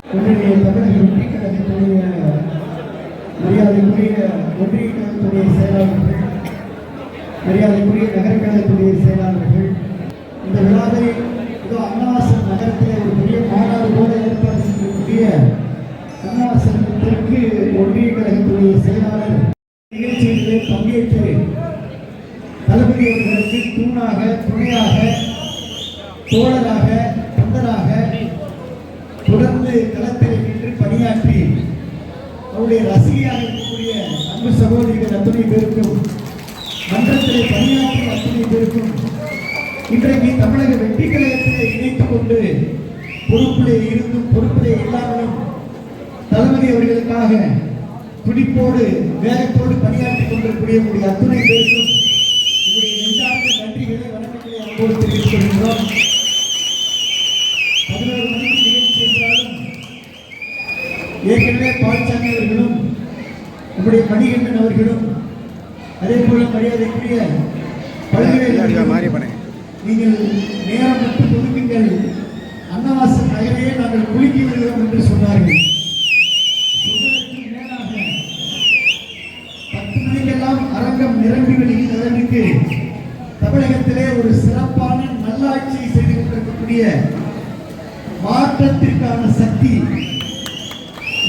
ஒன்றிய தமிழக வெற்றி கழகத்துடைய மரியாதைக்குரிய ஒன்றிய கழகத்துடைய செயலாளர்கள், மரியாதைக்குரிய நகர கழகத்துடைய செயலாளர்கள், இந்த விழாவை அன்னவாசல் நகரத்தில் ஒரு பெரிய மாநாடு போல ஏற்பாடு செய்யக்கூடிய அன்னவாசல் தெற்கு ஒன்றிய கழகத்துடைய செயலாளர் நிகழ்ச்சிகளிலே பங்கேற்று தளபதி அவர்களுக்கு தூணாக, துணையாக, தோழராக, தொண்டராக தொடர்ந்து களத்தில் நின்று பணியாற்றி அவருடைய ரசிகையாக இருக்கக்கூடிய அன்பு சகோதரிகள் அத்தனை பேருக்கும், மன்றத்திலே பணியாற்றி அத்தனை பேருக்கும் இன்றைக்கு தமிழக வெற்றி கழகத்திலே இணைத்துக் கொண்டு பொறுப்பிலே இருந்தும் பொறுப்பிலே இல்லாமலும் தளபதி அவர்களுக்காக துடிப்போடு வேகத்தோடு பணியாற்றிக் கொண்டிருக்கக்கூடிய அத்துணை பேருக்கும் உங்களுடைய நெஞ்சார்ந்த நன்றிகளை, வணக்கங்களை அன்போடு தெரிவித்துக் கொள்கிறோம். 11 மணிக்கு நிகழ்ச்சி என்றாலும் ஏற்கனவே பால்சாமி அவர்களும் நம்முடைய மணிகண்டன் அவர்களும் அதே போல மரியாதைக்குரிய பல்கலைக்கழக நீங்கள் நேரம் மட்டும் ஒதுக்குங்கள், அன்னவாசல் நகரையே நாங்கள் குலுக்கி விடுகிறோம் என்று சொன்னார்கள். மேலாக 10 மணிக்கெல்லாம் அரங்கம் நிரம்பி வருகின்ற அளவிற்கு தமிழகத்திலே ஒரு சிறப்பான நல்லாட்சியை செய்து கொண்டிருக்கக்கூடிய மாற்றத்திற்கான சக்தி,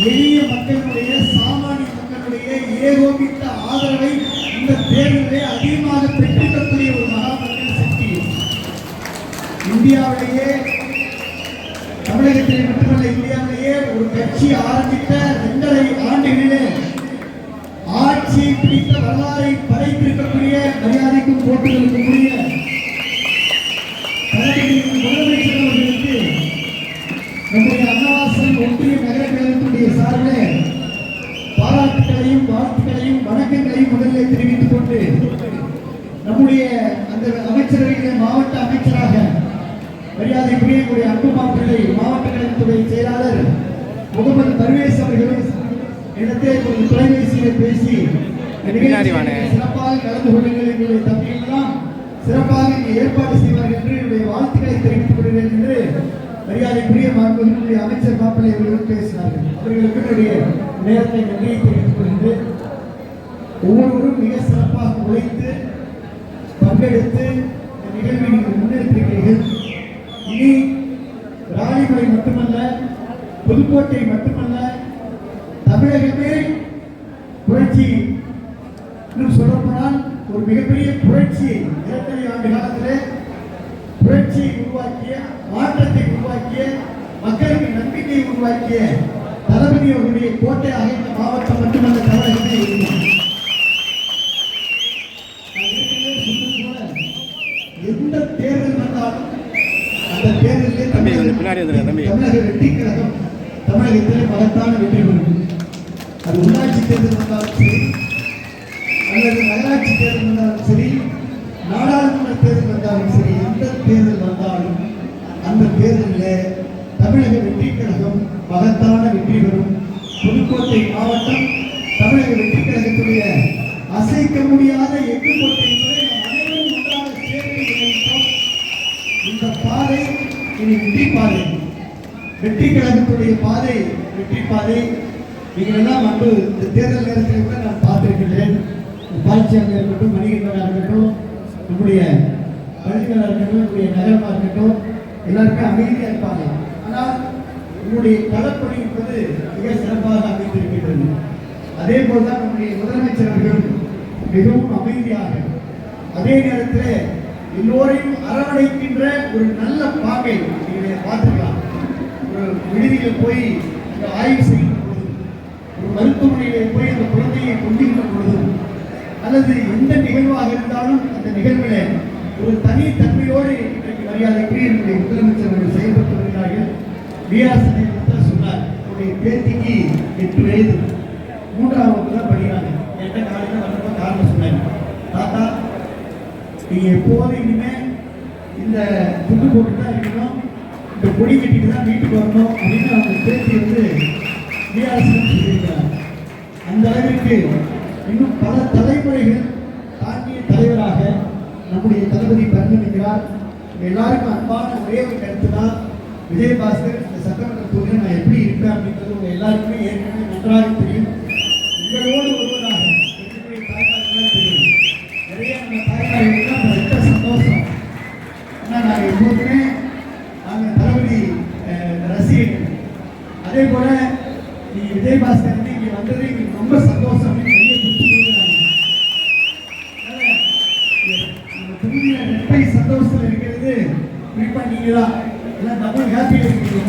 எளிய மக்களுடைய, சாமானிய மக்களுடைய ஏகோபித்த ஆதரவை இந்த தேர்தலிலே அதிகமாக பெற்றிருக்கக்கூடிய ஒரு மகாமக்கள் சக்தி இந்தியாவிலேயே, தமிழகத்திலே மட்டுமல்ல இந்தியாவிலேயே ஒரு கட்சி ஆரம்பித்த 2.5 ஆண்டுகளிலே ஆட்சியை பிடித்த வரலாறை படைத்திருக்கக்கூடிய, மரியாதைக்கும் போட்டுக்கொள்ளக்கூடிய முதலமைச்சர் அவர்களுக்கு நம்முடைய அன்னவாசல் ஒன்றிய நகர கழகத்துடைய சார்பிலே பாராட்டுகளையும், வாழ்த்துக்களையும், வணக்கங்களையும் முதலில் தெரிவித்துக் கொண்டு நம்முடைய அந்த அமைச்சரவையிலே மாவட்ட அமைச்சராக மரியாதைக்குரிய நம்முடைய அன்பு மாப்பிள்ளை மாவட்ட கழகத்துடைய செயலாளர் முகமது பர்வேஸ் அவர்களும் இடத்தை தொலைபேசியிலே பேசி சிறப்பாக கலந்து கொள்ளுங்கள், எங்களுடைய தம்பிகளெல்லாம் சிறப்பாக இங்கே ஏற்பாடு செய்வார்கள் என்று என்னுடைய வாழ்த்துக்களை தெரிவித்துக் கொள்கிறேன் என்று மரியாதைக்குரிய மாண்புமிகு அமைச்சர் மாப்பிள்ளை அவர்களும் பேசினார்கள். அவர்களுக்கு என்னுடைய நேரத்தை நன்றியை தெரிவித்துக் கொள்கிறேன். ஒவ்வொருவரும் மிக சிறப்பாக உழைத்து பங்கெடுத்து நிகழ்வை நீங்கள் முன்னெடுத்திருக்கிறீர்கள். இனி ராணிமலை மட்டுமல்ல, புதுக்கோட்டை மட்டுமல்ல, தமிழகமே புரட்சி, இன்னும் சொல்லப்போனால் ஒரு மிகப்பெரிய புரட்சியை 2.5 ஆண்டு காலத்திலே புரட்சியை உருவாக்கிய, மாற்றத்தை உருவாக்கிய, மக்களுக்கு நம்பிக்கையை உருவாக்கிய தளபதி அவருடைய கோட்டையாக இந்த மாவட்டம் மட்டுமல்ல தமிழகமே இருக்கும். எந்த தேர்தல் வந்தாலும் அந்த தேர்தலில் தமிழக வெற்றி கழகம் தமிழகத்தில் மகத்தான வெற்றி பெறும். அது உள்ளாட்சி தேர்தல் வந்தாலும் சரி, அல்லது நகராட்சி தேர்தல் வந்தாலும் சரி, நாடாளுமன்ற தேர்தல் வந்தாலும் சரி, எந்த தேர்தல் வந்தாலும் அந்த தேர்தலில் தமிழக வெற்றி கழகம் மகத்தான வெற்றி பெறும். புதுக்கோட்டை மாவட்டம் தமிழக வெற்றி கழகத்துடைய அசைக்க முடியாத எஃகு கோட்டை என்பதை நாம் அனைவரும் ஒன்றாக சேர்ந்து நினைத்தோம். இந்த பாதை இனி வெற்றி பாதை, வெற்றி கழகத்துடைய பாதை வெற்றி பாதை. நீங்கள் எல்லாம் அன்பு இந்த தேர்தல் நேரத்தில் கூட நான் பார்த்திருக்கின்றேன். பால்ச்சியாக இருக்கட்டும், மணிகண்டனாக இருக்கட்டும், நம்முடைய பள்ளிகளாக இருக்கட்டும், நம்முடைய நகரமாக இருக்கட்டும், எல்லாருமே அமைதியாக இருப்பாங்க. ஆனால் உங்களுடைய களப்பணி என்பது மிக சிறப்பாக அமைந்திருக்கின்றது. அதே போல்தான் நம்முடைய முதலமைச்சர் அவர்கள் மிகவும் அமைதியாக, அதே நேரத்தில் எல்லோரையும் அரவணைக்கின்ற ஒரு நல்ல பாங்கை நீங்கள் பார்த்துக்கலாம். ஒரு விடுதியில் போய் அந்த ஆய்வு செய்கின்ற பொழுது, ஒரு மருத்துவமனையிலே போய் அந்த குழந்தையை கொண்டுகின்ற பொழுது, அல்லது எந்த நிகழ்வாக இருந்தாலும் அந்த நிகழ்வில் ஒரு தனி தன்மையோடு இன்றைக்கு மரியாதைக்குரிய என்னுடைய முதலமைச்சர் அவர்கள் செயல்பட்டு வருகிறார்கள். விஆர்சனை சொன்னார், என்னுடைய பேத்திக்கு 8 வயது, 3ஆம் வகுப்பு தான் படிக்கிறாங்க. என்கிட்ட காலையில் வந்தப்போ காரணம் சொன்னாங்க, தாத்தா நீங்கள் எப்போதும் இனிமேல் இந்த துண்டு போட்டு தான் இருக்கணும், இந்த கொடி கட்டிட்டு தான் வீட்டுக்கு வரணும் அப்படின்னு அவங்க பேத்தி விஆர்சனை சொல்லியிருக்கிறார். அந்த அளவிற்கு இன்னும் பல தலைமுறைகள் தாண்டிய தலைவராக நம்முடைய தளபதி பரிந்துரைக்கிறார். எல்லாருக்கும் அன்பான ஒரே ஒரு கருத்து தான், விஜயபாஸ்கர் சட்டமன்ற தொகுதியில் நான் எப்படி இருப்பேன் அப்படின்றது உங்க எல்லாருக்குமே ஏற்கனவே நன்றாக தெரியும். உங்களோடு ஒருவராக இருக்கக்கூடிய தாய்மார்களாக தெரியும். நிறைய நம்ம தாய்மார்களுக்கு ரொம்ப சந்தோஷம். ஆனால் நாங்கள் எப்போதுமே நாங்கள் தளபதி ரசிகர்கள். அதே போல நீ விஜயபாஸ்கர் இங்கே வந்தது எங்களுக்கு ரொம்ப சந்தோஷம் அப்படின்னு கையை பிடிச்சி கொடுக்குறாங்க. தொகுதியில் ரெட்டை சந்தோஷத்தில் இருக்கிறது குறிப்பா நீங்க தான். எல்லாம் டபுள் ஹாப்பியில் இருக்கீங்க.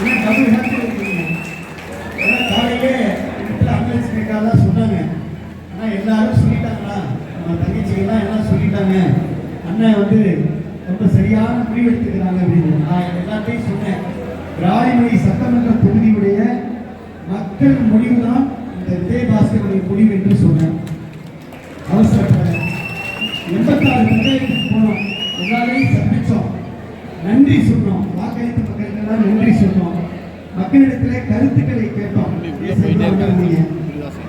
எல்லாம் டபுள் ஹாப்பியில் இருக்கீங்க. எல்லாம் காலையிலே இடத்துல ஆம்புலன்ஸ் மேக்காலாம் சொன்னாங்க. ஆனால் எல்லாரும் சொல்லிட்டாங்களா, நம்ம தங்கச்சிகள்லாம் எல்லாம் சொல்லிட்டாங்க, அண்ணன் வந்து ரொம்ப சரியான முடிவு எடுத்துக்கிறாங்க அப்படின்னு. நான் எல்லாத்தையும் சொன்னேன். ராணிமணி சட்டமன்ற தொகுதியுடைய மக்கள் முடிவு தான் இந்த விஜயபாஸ்கருடைய முடிவு என்று சொன்னேன். அவசரப்பட 86 பஞ்சாயத்துக்கு போனோம். எல்லாரையும் சந்திச்சோம், நன்றி சொன்னோம், வாக்களித்த மக்களுக்கெல்லாம் நன்றி சொன்னோம். மக்களிடத்திலே கருத்துக்களை கேட்டோம்.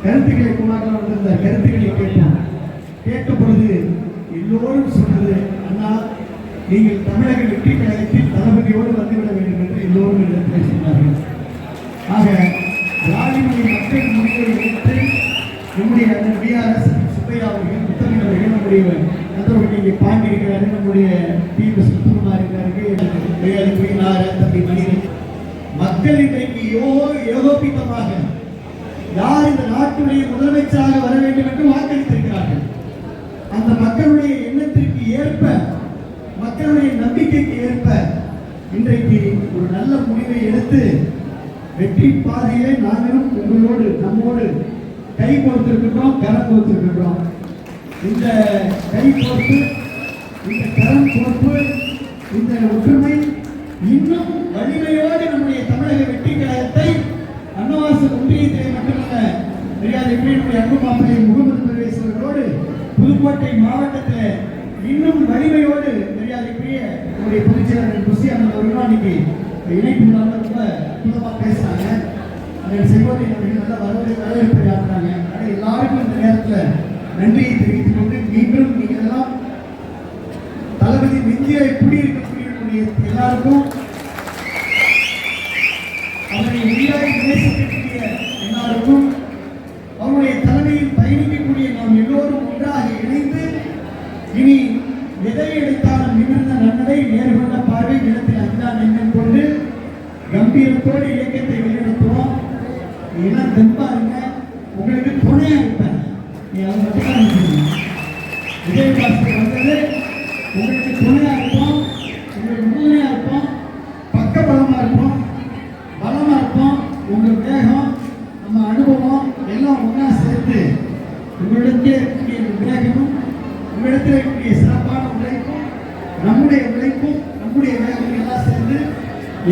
கருத்துக்களை குமாரில் வந்திருந்த கருத்துக்களை கேட்டோம். கேட்ட பொழுது எல்லோரும் சொன்னது, அண்ணா நீங்கள் தமிழக வெற்றி கழகத்தில் தளபதியோடு வந்துவிட வேண்டும் என்று எல்லோரும் இடத்தில் சொன்னார்கள். ஆக ராணிமணி மக்கள் முடிவை எடுத்து நம்முடைய BRS சுப்பையா அவர்கள், முத்தமிழ் அவர்கள், நம்முடைய நண்பர்கள் இங்கே பாண்டி இருக்கிறாரு, நம்முடைய TS சுத்தகுமார் இருக்கிறாரு, தம்பி மணிரன், மக்கள் இன்றைக்கு ஏகோபித்தமாக யார் இந்த நாட்டுடைய முதலமைச்சராக வர வேண்டும் என்று வாக்களித்திருக்கிறார்கள். அந்த மக்களுடைய எண்ணத்திற்கு ஏற்ப, மக்களுடைய நம்பிக்கைக்கு ஏற்ப இன்றைக்கு ஒரு நல்ல முடிவை எடுத்து வெற்றி பாதையிலே நாங்களும் உங்களோடு நம்மோடு கை கோர்த்திருக்கிறோம், கரம் கோர்த்திருக்கிறோம். இந்த கை கோர்ப்பு, இந்த கரம் கோர்ப்பு, இந்த ஒற்றுமை இன்னும் வலிமையோடு நம்முடைய தமிழக வெற்றி கழகத்தை அன்னவாசல் ஒன்றியத்திலே மட்டுமல்ல, நம்முடைய அன்பு மாப்பிள்ளை முகமது பர்வேஸ்வரோடு புதுக்கோட்டை மாவட்டத்தில் இன்னும் வலிமையோடு மரியாதைக்குரிய நம்முடைய பொதுச்செயலாளர் புசி அவர்கள் இன்னைக்கு இணைப்பு ரொம்ப அற்புதமாக பேசுறாங்க. அதன் செல்வத்தை நல்ல வரவேற்பை ஆக்குறாங்க. ஆனால் எல்லாருக்கும் இந்த நேரத்தில் நன்றியை தெரிவித்துக் கொண்டு மீண்டும் நீங்கள் எல்லாம் தளபதி நெஞ்சிய எப்படி இருக்கக்கூடிய எல்லாருக்கும், அவரை உயிராக நேசிக்கக்கூடிய எல்லாருக்கும், அவருடைய தலைமையில் பயணிக்கக்கூடிய நாம் எல்லோரும் ஒன்றாக இணைந்து இனி எதை எடுத்தாலும் நிமிர்ந்த நன்னடை, நேர்கொண்ட பார்வை, நிலத்தில் அஞ்சா நெஞ்சம் கொண்டு கம்பீரத்தோடு இயக்கத்தை வெளிநடத்துவோம். எல்லாம் தெம்பா இருங்க, உங்களுக்கு துணையா இருப்பேன். நீ அதை மட்டும்தான் விஜயபாஸ்கர் வந்தது உங்களுக்கு துணையா இருப்போம், உங்களுக்கு உறுதுணையா இருப்போம், பக்க பலமா இருப்போம், பலமா இருப்போம். உங்க வேகம், நம்ம அனுபவம் எல்லாம் ஒன்றா சேர்த்து உங்களிடத்தில் இருக்கக்கூடிய வேகமும், உங்களிடத்தில் இருக்கக்கூடிய சிறப்பான உழைப்பும், நம்முடைய உழைப்பும், நம்முடைய வேகம் எல்லாம் சேர்ந்து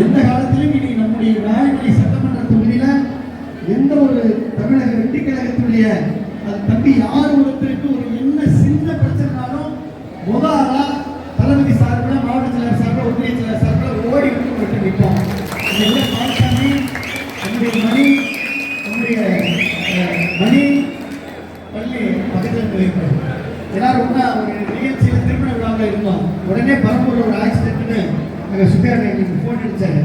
எந்த காலத்திலும் இனி நம்முடைய ராணிமணி சட்டமன்ற தொகுதியில எந்த ஒரு தமிழக வெற்றி கழகத்துடைய அது தம்பி யார் ஒருத்தருக்கு ஒரு என்ன சின்ன பிரச்சனைனாலும் முதலா தளபதி சார்பில், மாவட்ட செயலர் சார்பில், ஒன்றிய செயலர் சார்பில் ஓடி வந்து விட்டு நிற்போம். பாலசாமி, நம்முடைய மணி பள்ளி பக்கத்தில் போயிருக்கோம். எல்லாரும் ஒன்றா ஒரு நிகழ்ச்சியில் திருமண விழாவில் இருந்தோம். உடனே பரம்பூர் ஒரு ஆக்சிடென்ட்னு அங்கே சுத்தியார் எங்களுக்கு ஃபோன் அடித்தாரு.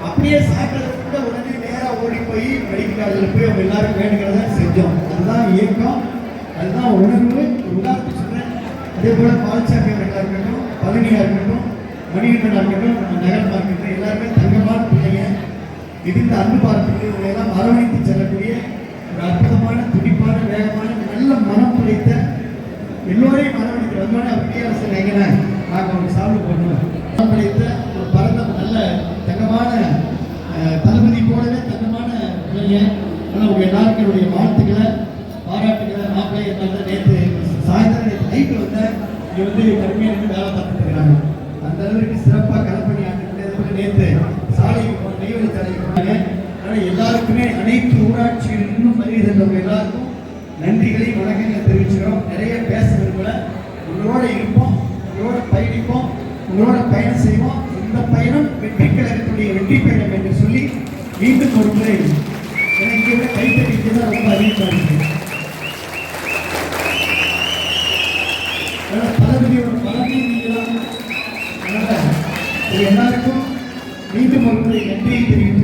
அப்படியே சாப்பிட்றதுக்கு உடனே நேராக ஓடி போய் மெடிக்கல் காலேஜில் போய் அவங்க எல்லாரும் வேணுங்கிறத செஞ்சோம். அதுதான் இயக்கம், அதுதான் உணர்வு. ஒரு உதாரணத்துக்கு சொல்கிறேன். அதே போல் பாலசாமி அவர்களாக இருக்கட்டும், பழனியாக இருக்கட்டும், மணிகண்டனாக இருக்கட்டும், நம்ம நகரமாக இருக்கட்டும், எல்லாருமே தங்கமான பிள்ளைங்க. மிகுந்த அன்பு பார்த்துட்டு இவங்களெல்லாம் அரவணைத்து செல்லக்கூடிய ஒரு அற்புதமான, துடிப்பான, வேகமான, நல்ல மனம் படைத்த, எல்லோரையும் அரவணைத்து வருமான வித்தியாசம் எங்கன்னா நாங்கள் அவங்க சாப்பிட்டு போடணும் மனம் படைத்த ஒரு பரந்த நல்ல தங்கமான தளபதி போலவே தங்கமான பிள்ளைங்க. ஆனால் உங்கள் எல்லாருக்கும் என்னுடைய வாழ்த்துக்களை, பாராட்டுகளை, மாப்பிள்ளை இருந்தாலும் நேற்று சாயந்தரம் நைட்டு இங்கே வந்து கடுமையாக இருந்து வேலை பார்த்துட்டு இருக்கிறாங்க. அந்த அளவுக்கு சிறப்பாக களப்பணி ஆண்டு நேற்று சாலைக்கு போன நெய்வேலி சாலைக்கு போனாங்க. அதனால் எல்லாருக்குமே அனைத்து ஊராட்சிகள் இன்னும் வருகை தந்தவங்க எல்லாருக்கும் நன்றிகளை, வணக்கங்களை தெரிவிச்சுக்கிறோம். நிறைய பேச விரும்பல, உங்களோட இருப்போம், உங்களோட பயணிப்போம், உங்களோட பயணம் செய்வோம். இந்த பயணம் வெற்றி கழகத்துடைய வெற்றி பயணம் என்று சொல்லி மீண்டும் ஒரு முறை எனக்கு விட கைத்தறிக்கு தான் ரொம்ப அதிகமாக இருக்கு. தளபதியோட பலனை நீங்களாம். அதனால எல்லாருக்கும் ஒரு முறை நன்றியை தெரிவித்துக்